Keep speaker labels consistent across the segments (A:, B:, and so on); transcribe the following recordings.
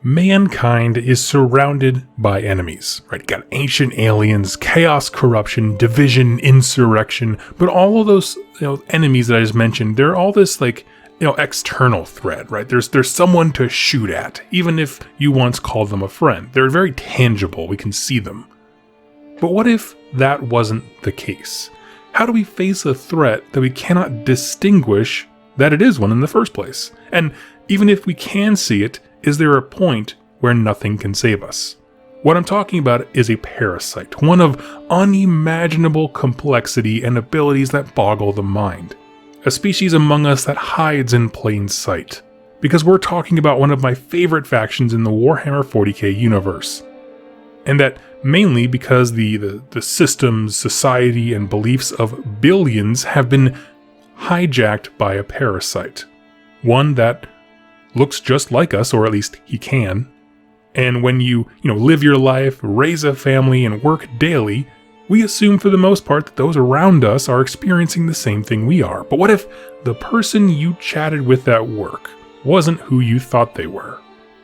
A: mankind is surrounded by enemies, right? You got ancient aliens, chaos, corruption, division, insurrection, but all of those enemies that I just mentioned, they're all this external threat, right? There's someone to shoot at, even if you once called them a friend. They're very tangible, we can see them. But what if that wasn't the case? How do we face a threat that we cannot distinguish that it is one in the first place? And even if we can see it, is there a point where nothing can save us? What I'm talking about is a parasite, one of unimaginable complexity and abilities that boggle the mind. A species among us that hides in plain sight. Because we're talking about one of my favorite factions in the Warhammer 40k universe. And that mainly because the systems, society, and beliefs of billions have been hijacked by a parasite. One that looks just like us, or at least he can. And when you live your life, raise a family, and work daily, we assume for the most part that those around us are experiencing the same thing we are. But what if the person you chatted with at work wasn't who you thought they were?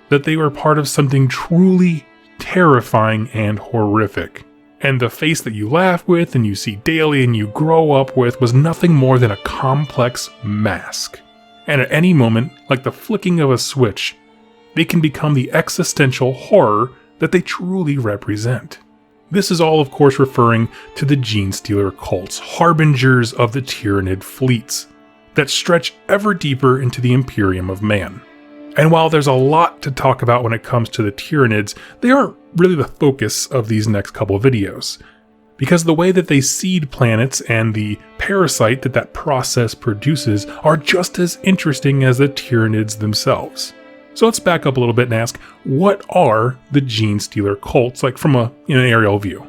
A: That they were part of something truly terrifying and horrific. And the face that you laugh with and you see daily and you grow up with was nothing more than a complex mask. And at any moment, like the flicking of a switch, they can become the existential horror that they truly represent. This is all, of course, referring to the Genestealer cults, harbingers of the Tyranid fleets, that stretch ever deeper into the Imperium of man. And while there's a lot to talk about when it comes to the Tyranids, they aren't really the focus of these next couple videos. Because the way that they seed planets and the parasite that process produces are just as interesting as the Tyranids themselves. So let's back up a little bit and ask, what are the Genestealer cults like from an aerial view?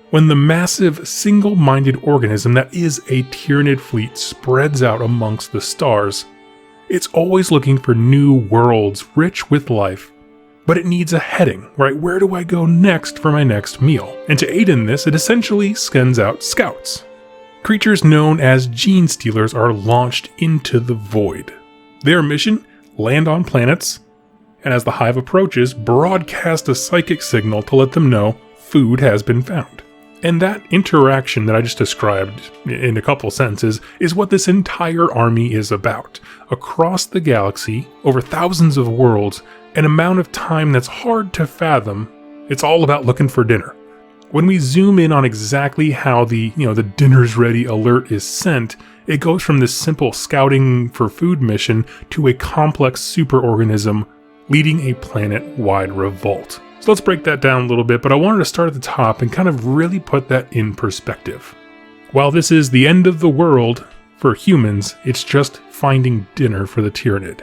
A: When the massive, single-minded organism that is a Tyranid fleet spreads out amongst the stars, it's always looking for new worlds rich with life. But it needs a heading, right? Where do I go next for my next meal? And to aid in this, it essentially sends out scouts. Creatures known as Genestealers are launched into the void. Their mission? Land on planets, and as the hive approaches, broadcast a psychic signal to let them know food has been found. And that interaction that I just described in a couple sentences is what this entire army is about. Across the galaxy, over thousands of worlds, an amount of time that's hard to fathom, it's all about looking for dinner. When we zoom in on exactly how the dinner's ready alert is sent, it goes from this simple scouting for food mission to a complex superorganism leading a planet-wide revolt. So let's break that down a little bit, but I wanted to start at the top and kind of really put that in perspective. While this is the end of the world for humans, it's just finding dinner for the Tyranid.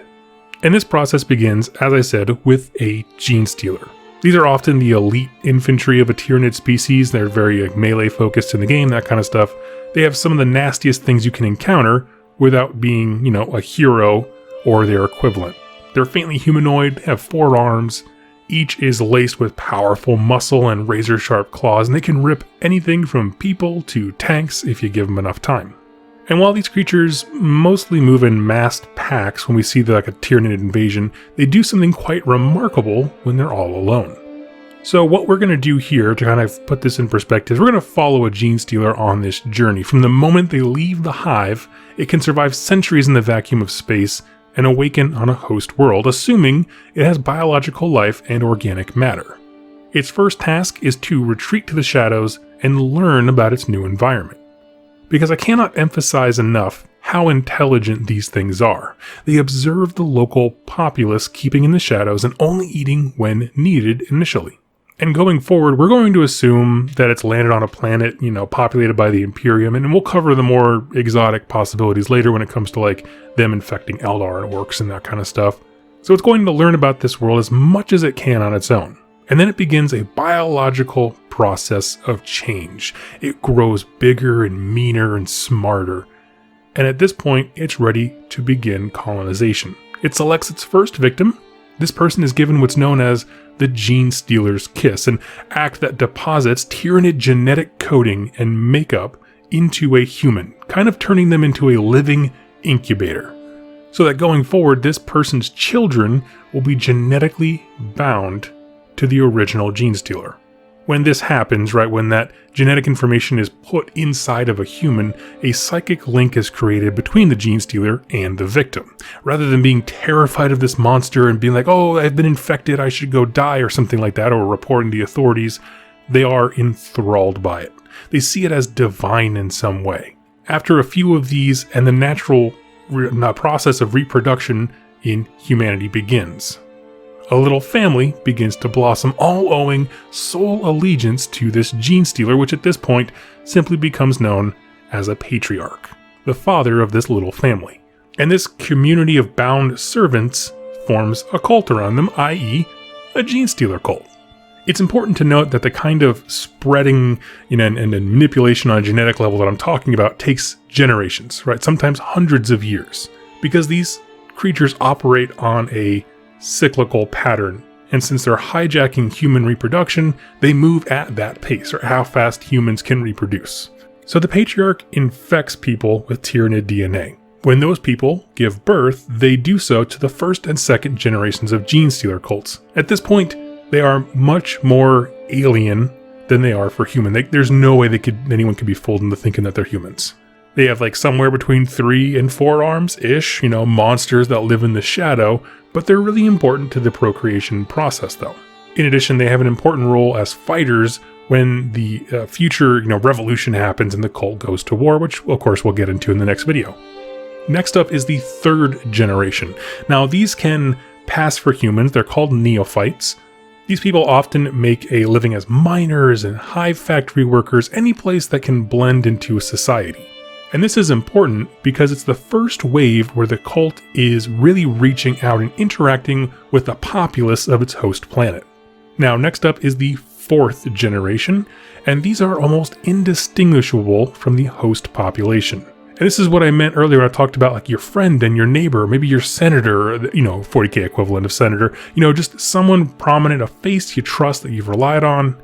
A: And this process begins, as I said, with a Genestealer. These are often the elite infantry of a Tyranid species. They're very melee focused in the game, that kind of stuff. They have some of the nastiest things you can encounter without being, a hero or their equivalent. They're faintly humanoid, have 4 arms. Each is laced with powerful muscle and razor-sharp claws, and they can rip anything from people to tanks if you give them enough time. And while these creatures mostly move in massed packs when we see a Tyranid invasion, they do something quite remarkable when they're all alone. So what we're going to do here to kind of put this in perspective, we're going to follow a Genestealer on this journey. From the moment they leave the hive, it can survive centuries in the vacuum of space and awaken on a host world, assuming it has biological life and organic matter. Its first task is to retreat to the shadows and learn about its new environment. Because I cannot emphasize enough how intelligent these things are. They observe the local populace keeping in the shadows and only eating when needed initially. And going forward, we're going to assume that it's landed on a planet, populated by the Imperium, and we'll cover the more exotic possibilities later when it comes to them infecting Eldar and orcs and that kind of stuff. So it's going to learn about this world as much as it can on its own. And then it begins a biological process of change. It grows bigger and meaner and smarter. And at this point, it's ready to begin colonization. It selects its first victim. This person is given what's known as the Genestealer's Kiss, an act that deposits Tyranid genetic coding and makeup into a human, kind of turning them into a living incubator. so that going forward, this person's children will be genetically bound to the original Genestealer. When this happens, right, when that genetic information is put inside of a human, a psychic link is created between the Genestealer and the victim. Rather than being terrified of this monster and being like, oh, I've been infected, I should go die or something like that, or reporting the authorities, they are enthralled by it. They see it as divine in some way. After a few of these, and the natural process of reproduction in humanity begins. A little family begins to blossom, all owing sole allegiance to this Genestealer, which at this point simply becomes known as a patriarch, the father of this little family. And this community of bound servants forms a cult around them, i.e. a Genestealer cult. It's important to note that the kind of spreading, and manipulation on a genetic level that I'm talking about takes generations, right? Sometimes hundreds of years, because these creatures operate on a cyclical pattern. And since they're hijacking human reproduction, they move at that pace, or how fast humans can reproduce. So the patriarch infects people with Tyranid DNA. When those people give birth, they do so to the first and second generations of Genestealer cults. At this point, they are much more alien than they are for human. There's no way anyone could be fooled into thinking that they're humans. They have like somewhere between 3 and 4 arms-ish, monsters that live in the shadow, but they're really important to the procreation process though. In addition, they have an important role as fighters when the future, revolution happens and the cult goes to war, which of course we'll get into in the next video. Next up is the third generation. Now these can pass for humans. They're called Neophytes. These people often make a living as miners and hive factory workers, any place that can blend into society. And this is important because it's the first wave where the cult is really reaching out and interacting with the populace of its host planet. Now, next up is the fourth generation, and these are almost indistinguishable from the host population. And this is what I meant earlier when I talked about like your friend and your neighbor, maybe your senator, 40K equivalent of senator, just someone prominent, a face you trust that you've relied on,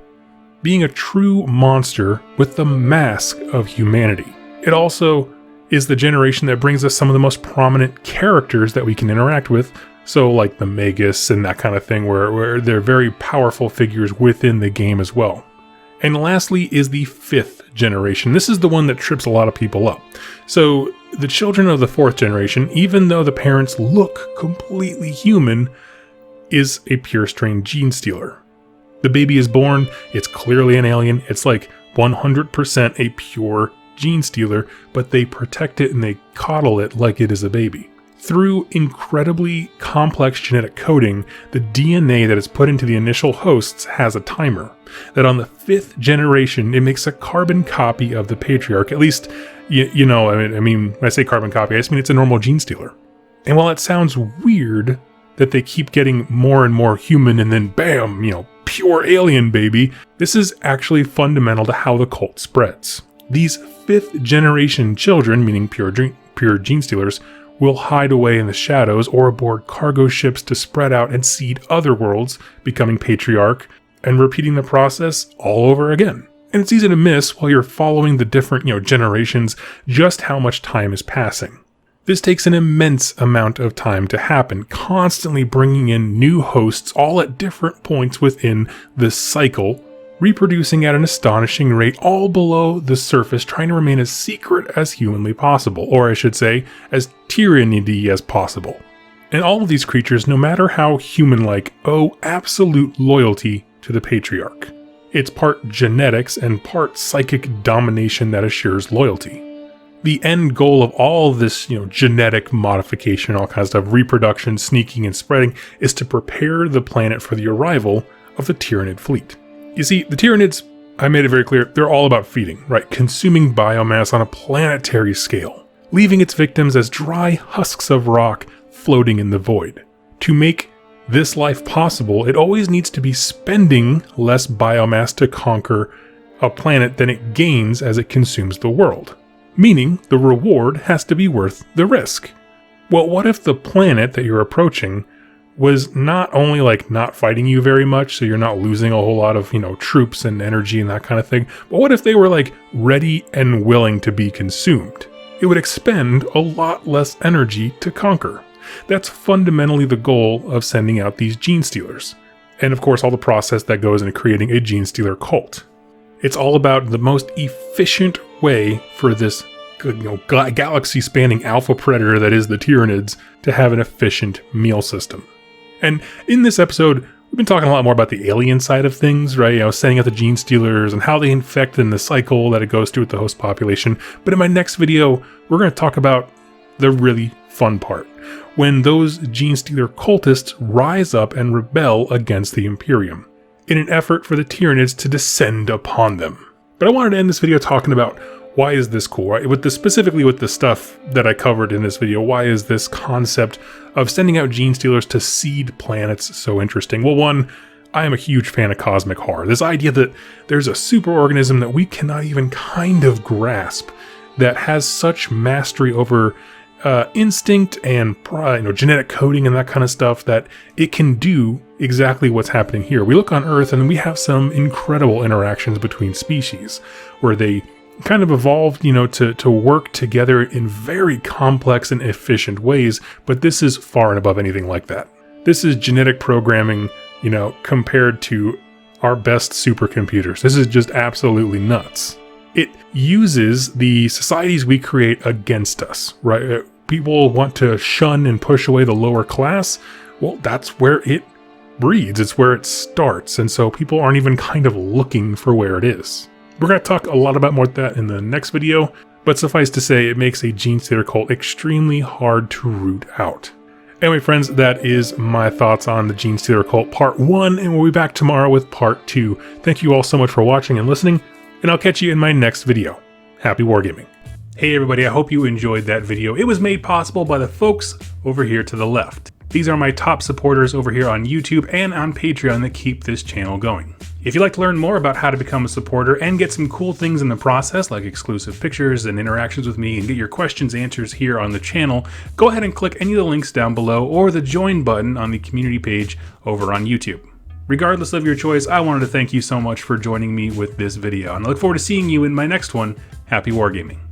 A: being a true monster with the mask of humanity. It also is the generation that brings us some of the most prominent characters that we can interact with, so like the Magus and that kind of thing, where they're very powerful figures within the game as well. And lastly is the fifth generation. This is the one that trips a lot of people up. So the children of the fourth generation, even though the parents look completely human, is a pure strain Genestealer. The baby is born, it's clearly an alien, it's like 100% a pure Genestealer, but they protect it and they coddle it like it is a baby. Through incredibly complex genetic coding, the DNA that is put into the initial hosts has a timer, that on the fifth generation, it makes a carbon copy of the patriarch. At least, I mean, when I say carbon copy, I just mean it's a normal Genestealer. And while it sounds weird that they keep getting more and more human and then bam, pure alien baby, this is actually fundamental to how the cult spreads. These fifth generation children, meaning pure Genestealers, will hide away in the shadows or aboard cargo ships to spread out and seed other worlds, becoming patriarch, and repeating the process all over again. And it's easy to miss while you're following the different, generations, just how much time is passing. This takes an immense amount of time to happen, constantly bringing in new hosts all at different points within this cycle, reproducing at an astonishing rate all below the surface, trying to remain as secret as humanly possible, or I should say, as tyranny as possible. And all of these creatures, no matter how human-like, owe absolute loyalty to the patriarch. It's part genetics and part psychic domination that assures loyalty. The end goal of all of this, genetic modification, all kinds of stuff, reproduction, sneaking, and spreading, is to prepare the planet for the arrival of the Tyranid fleet. You see, the Tyranids, I made it very clear, they're all about feeding, right? Consuming biomass on a planetary scale, leaving its victims as dry husks of rock floating in the void. To make this life possible, it always needs to be spending less biomass to conquer a planet than it gains as it consumes the world. Meaning, the reward has to be worth the risk. Well, what if the planet that you're approaching was not only not fighting you very much, so you're not losing a whole lot of, troops and energy and that kind of thing, but what if they were ready and willing to be consumed? it would expend a lot less energy to conquer. That's fundamentally the goal of sending out these Genestealers. And of course, all the process that goes into creating a Genestealer cult. It's all about the most efficient way for this galaxy-spanning alpha predator that is the Tyranids to have an efficient meal system. And in this episode, we've been talking a lot more about the alien side of things, right? Sending out the Genestealers and how they infect and the cycle that it goes through with the host population. But in my next video, we're going to talk about the really fun part, when those Genestealer cultists rise up and rebel against the Imperium, in an effort for the Tyranids to descend upon them. But I wanted to end this video talking about why is this cool, right? Specifically with the stuff that I covered in this video, why is this concept of sending out Genestealers to seed planets so interesting? Well, one, I am a huge fan of cosmic horror. This idea that there's a superorganism that we cannot even kind of grasp that has such mastery over instinct and genetic coding and that kind of stuff that it can do exactly what's happening here. We look on Earth and we have some incredible interactions between species where they kind of evolved, to work together in very complex and efficient ways, but this is far and above anything like that. This is genetic programming, compared to our best supercomputers. This is just absolutely nuts. It uses the societies we create against us, right? People want to shun and push away the lower class. Well, that's where it breeds. It's where it starts. And so people aren't even kind of looking for where it is. We're going to talk a lot about more of that in the next video, but suffice to say, it makes a Genestealer cult extremely hard to root out. Anyway, friends, that is my thoughts on the Genestealer cult part 1, and we'll be back tomorrow with part 2. Thank you all so much for watching and listening, and I'll catch you in my next video. Happy wargaming. Hey everybody, I hope you enjoyed that video. It was made possible by the folks over here to the left. These are my top supporters over here on YouTube and on Patreon that keep this channel going. If you'd like to learn more about how to become a supporter and get some cool things in the process, like exclusive pictures and interactions with me and get your questions answered here on the channel, go ahead and click any of the links down below or the join button on the community page over on YouTube. Regardless of your choice, I wanted to thank you so much for joining me with this video, and I look forward to seeing you in my next one. Happy wargaming.